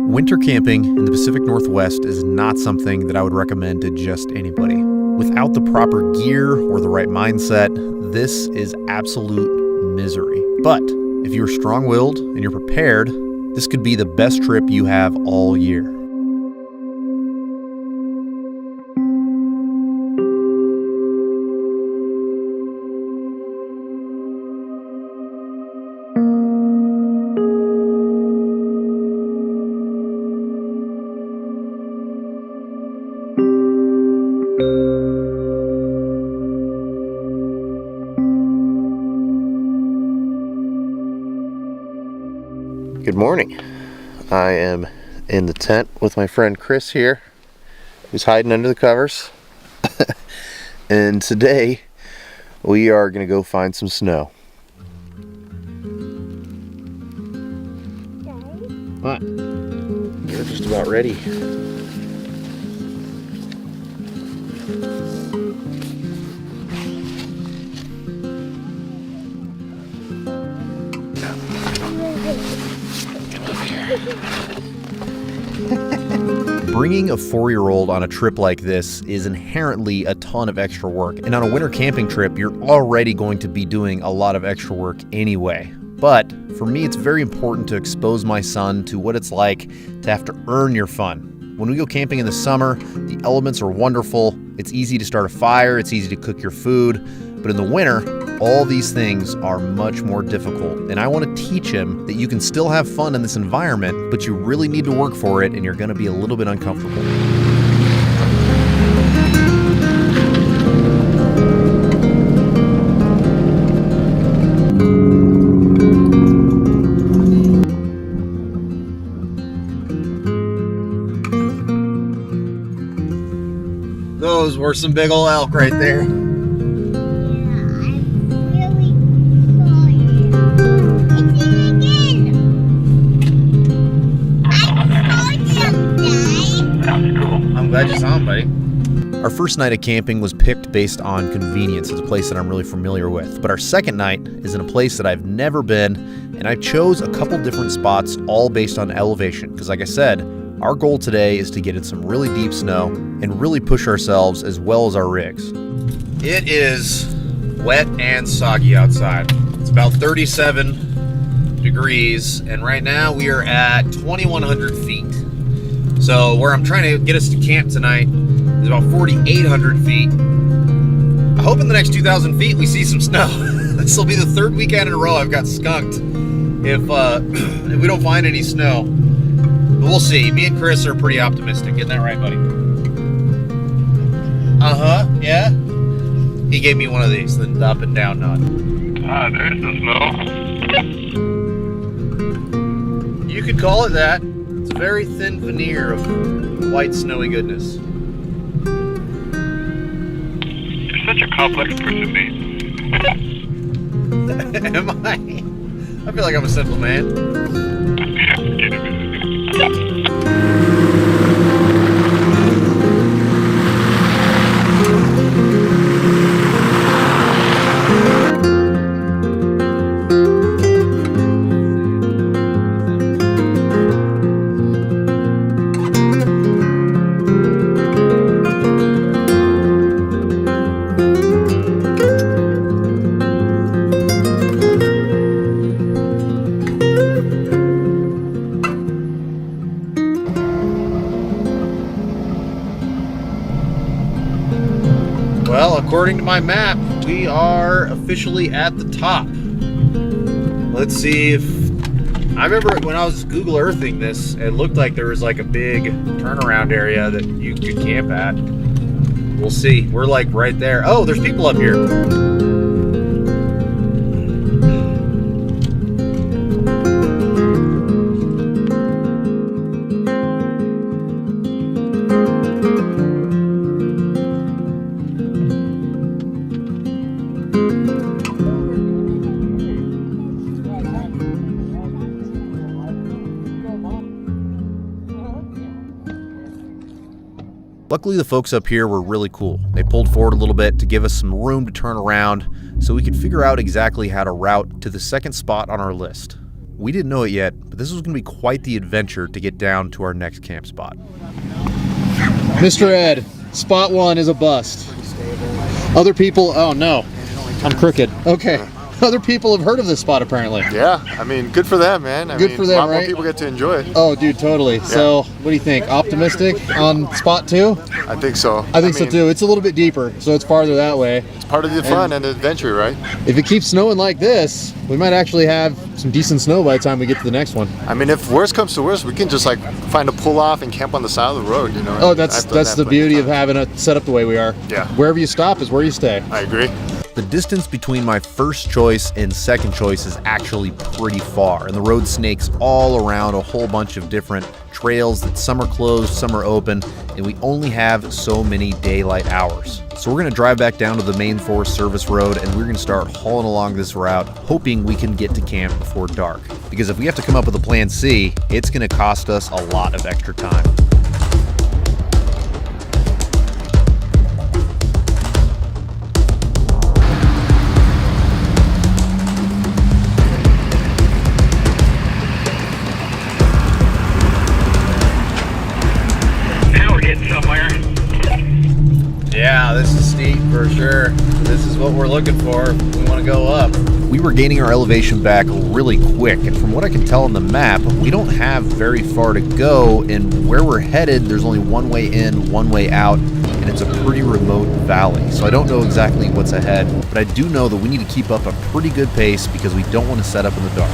Winter camping in the Pacific Northwest is not something that I would recommend to just anybody. Without the proper gear or the right mindset, this is absolute misery. But if you're strong-willed and you're prepared, this could be the best trip you have all year. Good morning. I am in the tent with my friend Chris here, who's hiding under the covers. And today we are going to go find some snow. What? You're just about ready. Bringing a 4-year-old on a trip like this is inherently a ton of extra work. And on a winter camping trip, you're already going to be doing a lot of extra work anyway. But for me, it's very important to expose my son to what it's like to have to earn your fun. When we go camping in the summer, the elements are wonderful. It's easy to start a fire. It's easy to cook your food. But in the winter, all these things are much more difficult. And I want to teach him that you can still have fun in this environment, but you really need to work for it, and you're going to be a little bit uncomfortable. Those were some big old elk right there. Glad you saw him, buddy. Our first night of camping was picked based on convenience. It's a place that I'm really familiar with. But our second night is in a place that I've never been, and I chose a couple different spots all based on elevation. Because like I said, our goal today is to get in some really deep snow and really push ourselves as well as our rigs. It is wet and soggy outside. It's about 37 degrees, and right now we are at 2,100 feet. So where I'm trying to get us to camp tonight is about 4,800 feet. I hope in the next 2,000 feet we see some snow. This will be the third weekend in a row I've got skunked if we don't find any snow. But we'll see. Me and Chris are pretty optimistic. Isn't that right, buddy? Uh-huh, yeah? He gave me one of these, the up and down nod. There's the snow. You could call it that. It's a very thin veneer of white, snowy goodness. You're such a complex person, Nate. Am I? I feel like I'm a simple man. Well, according to my map, we are officially at the top. Let's see if... I remember when I was Google Earthing this, it looked like there was like a big turnaround area that you could camp at. We'll see. We're like right there. Oh, there's people up here. Luckily, the folks up here were really cool. They pulled forward a little bit to give us some room to turn around so we could figure out exactly how to route to the second spot on our list. We didn't know it yet, but this was going to be quite the adventure to get down to our next camp spot. Mr. Ed, spot 1 is a bust. Other people, oh no, I'm crooked. Okay. Other people have heard of this spot apparently. Yeah, I mean, good for them, man. I mean, for them, a lot right? more people get to enjoy it. Oh, dude, totally. Yeah. So, what do you think? Optimistic on spot 2? I think so. I think so too. It's a little bit deeper, so it's farther that way. It's part of the fun and the adventure, right? If it keeps snowing like this, we might actually have some decent snow by the time we get to the next one. I mean, if worst comes to worst, we can just like find a pull off and camp on the side of the road, you know? Oh, that's the beauty of having it set up the way we are. Yeah. Wherever you stop is where you stay. I agree. The distance between my first choice and second choice is actually pretty far, and the road snakes all around a whole bunch of different trails that some are closed, some are open, and we only have so many daylight hours. So we're going to drive back down to the main Forest Service road, and we're going to start hauling along this route, hoping we can get to camp before dark. Because if we have to come up with a plan C, it's going to cost us a lot of extra time. Yeah, this is steep for sure. This is what we're looking for. We want to go up. We were gaining our elevation back really quick, and from what I can tell on the map, we don't have very far to go, and where we're headed, there's only one way in, one way out, and it's a pretty remote valley. So I don't know exactly what's ahead, but I do know that we need to keep up a pretty good pace because we don't want to set up in the dark.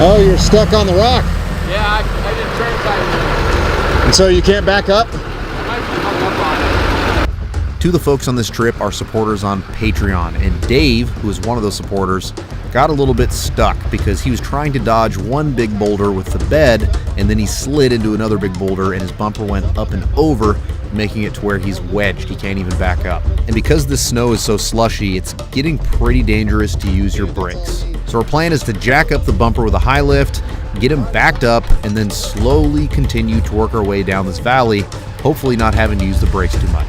Oh, you're stuck on the rock. Yeah, I didn't turn tight. And so you can't back up? I might be hung up on it. Two of the folks on this trip are supporters on Patreon, and Dave, who is one of those supporters, got a little bit stuck because he was trying to dodge one big boulder with the bed, and then he slid into another big boulder and his bumper went up and over, making it to where he's wedged. He can't even back up. And because this snow is so slushy, it's getting pretty dangerous to use your brakes. So our plan is to jack up the bumper with a high lift, get him backed up, and then slowly continue to work our way down this valley, hopefully not having to use the brakes too much.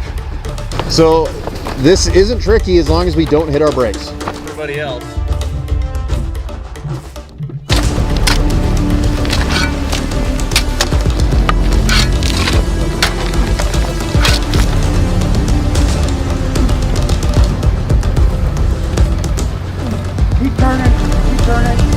So this isn't tricky as long as we don't hit our brakes. Everybody else. Keep turning, keep turning.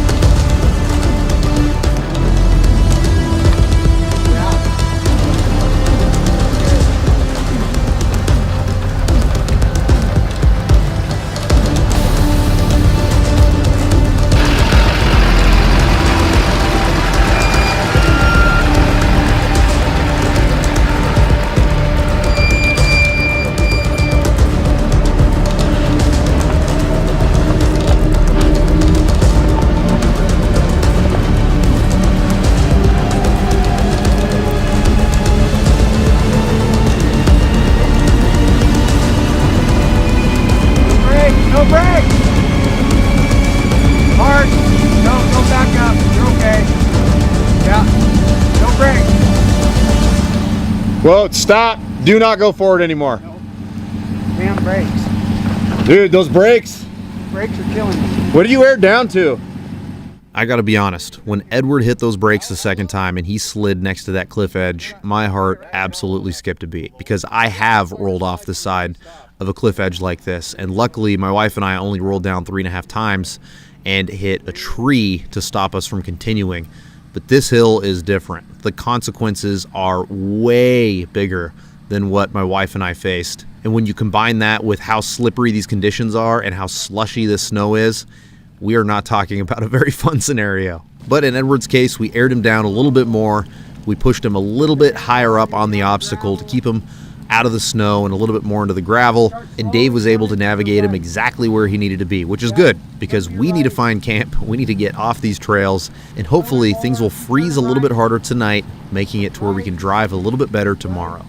No brakes! Hard! Don't back up. You're okay. Yeah. No brakes. Whoa, stop. Do not go forward anymore. Damn brakes. Dude, those brakes. Brakes are killing me. What did you air down to? I gotta be honest, when Edward hit those brakes the second time and he slid next to that cliff edge, my heart absolutely skipped a beat because I have rolled off the side of a cliff edge like this, and luckily my wife and I only rolled down 3.5 times and hit a tree to stop us from continuing. But this hill is different. The consequences are way bigger than what my wife and I faced. And when you combine that with how slippery these conditions are and how slushy this snow is, we are not talking about a very fun scenario. But in Edward's case, we aired him down a little bit more. We pushed him a little bit higher up on the obstacle to keep him out of the snow and a little bit more into the gravel, and Dave was able to navigate him exactly where he needed to be, which is good because we need to find camp, we need to get off these trails, and hopefully things will freeze a little bit harder tonight, making it to where we can drive a little bit better tomorrow.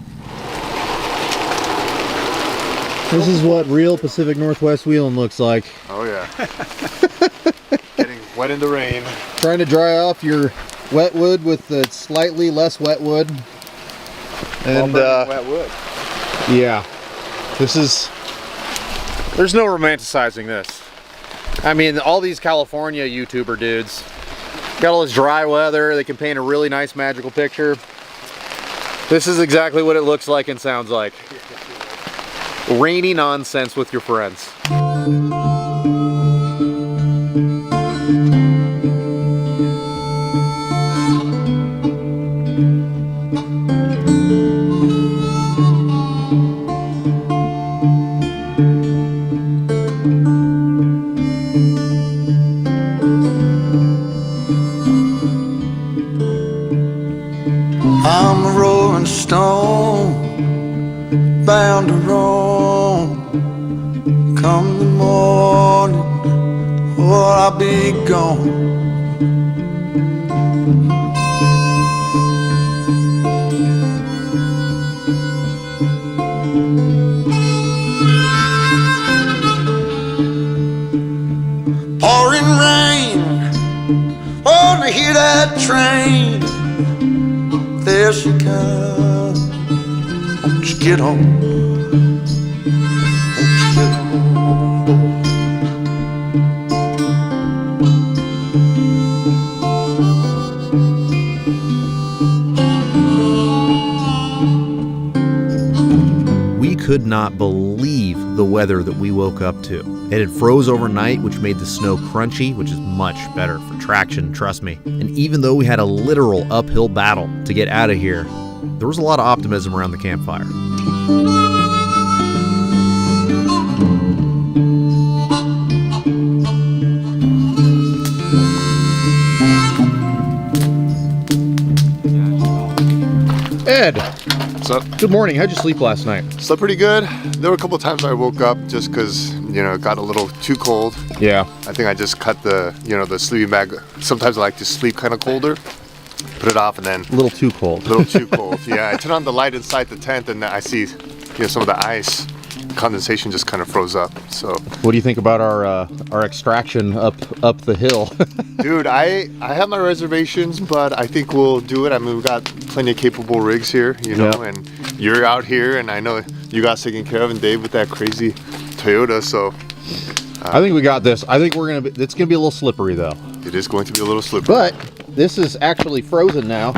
This is what real Pacific Northwest wheeling looks like. Oh yeah. Getting wet in the rain. Trying to dry off your wet wood with the slightly less wet wood. And wet wood. yeah, There's no romanticizing this. I mean, all these California YouTuber dudes got all this dry weather. They can paint a really nice magical picture. This is exactly what it looks like and sounds like. Rainy nonsense with your friends. I'm a rolling stone, bound to roam. Come the morning, or I'll be gone. Pouring rain, wanna hear that train. There she comes, won't you get on? Won't you get on board? We could not believe the weather that we woke up to. It had froze overnight, which made the snow crunchy, which is much better for traction, trust me. And even though we had a literal uphill battle to get out of here, there was a lot of optimism around the campfire. Ed, What's up? good morning. How'd you sleep last night? Slept pretty good. There were a couple times I woke up just because, you know, it got a little too cold. Yeah. I think I just cut the, you know, the sleeping bag. Sometimes I like to sleep kind of colder. Put it off and then A little too cold. a little too cold. Yeah, I turn on the light inside the tent and I see, you know, some of the ice condensation just kind of froze up. So, What do you think about our extraction up the hill? dude, I have my reservations, but I think we'll do it. I mean, we've got plenty of capable rigs here, you know, Yeah. and you're out here, and I know you got taken care of, and Dave with that crazy Toyota. So I think we got this. I think it's gonna be a little slippery though. it is going to be a little slippery. But this is actually frozen now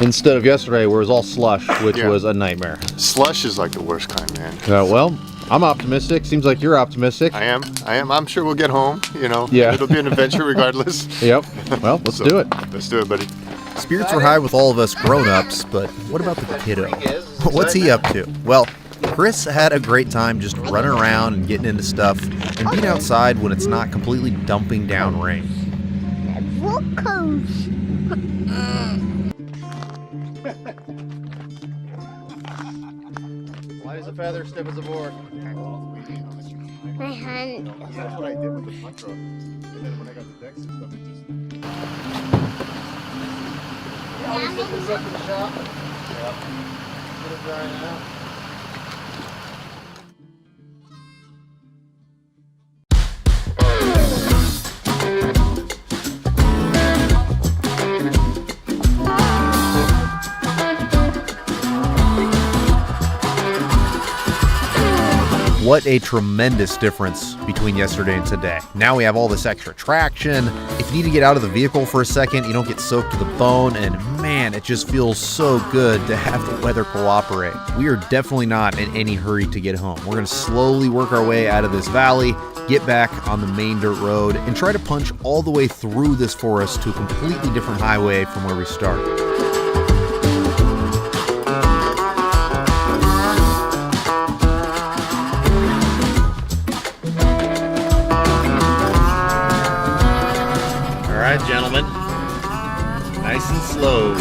instead of yesterday where it was all slush, which Yeah. was a nightmare. Slush is like the worst kind, man. Well, I'm optimistic. Seems like you're optimistic. I am. I'm sure we'll get home, you know. Yeah. It'll be an adventure regardless. Yep. Well, let's do it. Let's do it, buddy. Spirits are high with all of us grown-ups, but what about the kiddo? What's he up to? Well, Chris had a great time just running around and getting into stuff and being outside when it's not completely dumping down rain. Light as a feather, stiff as a board. My hand. That's what I did with the front row. And then when I got the decks and stuff, it just... What a tremendous difference between yesterday and today. Now we have all this extra traction. If you need to get out of the vehicle for a second, you don't get soaked to the bone, and man, it just feels so good to have the weather cooperate. We are definitely not in any hurry to get home. We're gonna slowly work our way out of this valley, get back on the main dirt road, and try to punch all the way through this forest to a completely different highway from where we started. All right, gentlemen, nice and slow.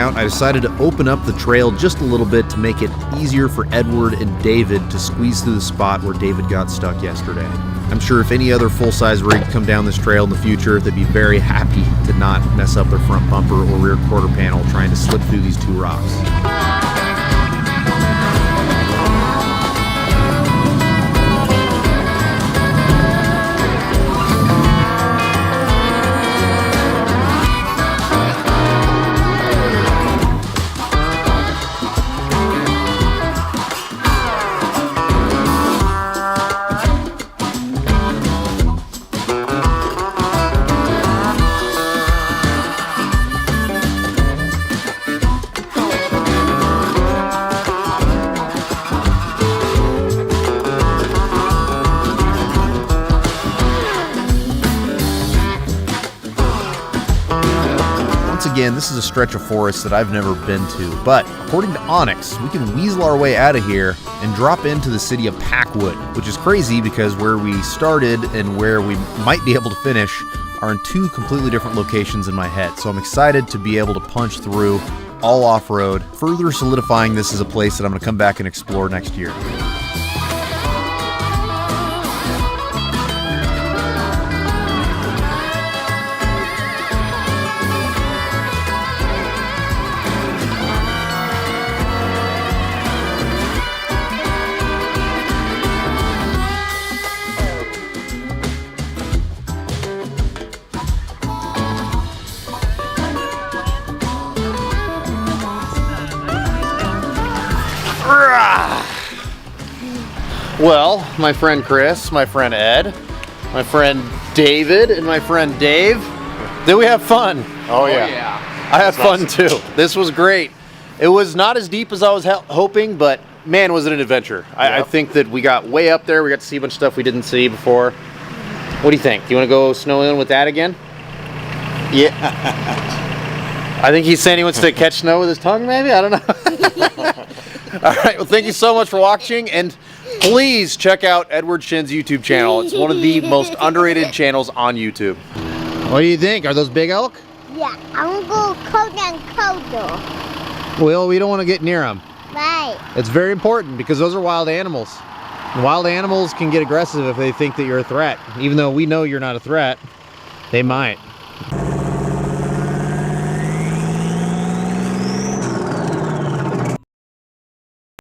out, I decided to open up the trail just a little bit to make it easier for Edward and David to squeeze through the spot where David got stuck yesterday. I'm sure if any other full-size rig come down this trail in the future, they'd be very happy to not mess up their front bumper or rear quarter panel trying to slip through these two rocks. Again, this is a stretch of forest that I've never been to, but according to Onyx, we can weasel our way out of here and drop into the city of Packwood, which is crazy because where we started and where we might be able to finish are in two completely different locations in my head. So I'm excited to be able to punch through all off-road, further solidifying this as a place that I'm going to come back and explore next year. Well, my friend Chris, my friend Ed, my friend David, and my friend Dave, did we have fun? Oh yeah. I had fun too. This was great. It was not as deep as I was hoping, but man, was it an adventure. I think that we got way up there. We got to see a bunch of stuff we didn't see before. What do you think? Do you want to go snowing with Dad again? Yeah. I think he's saying he wants to catch snow with his tongue, maybe? I don't know. All right, well, thank you so much for watching, and please check out Edward Shin's YouTube channel. It's one of the most underrated channels on YouTube. What do you think? Are those big elk? Yeah, I'm gonna go colder and colder. Well, we don't want to get near them. Right. It's very important because those are wild animals. And wild animals can get aggressive if they think that you're a threat. Even though we know you're not a threat, they might.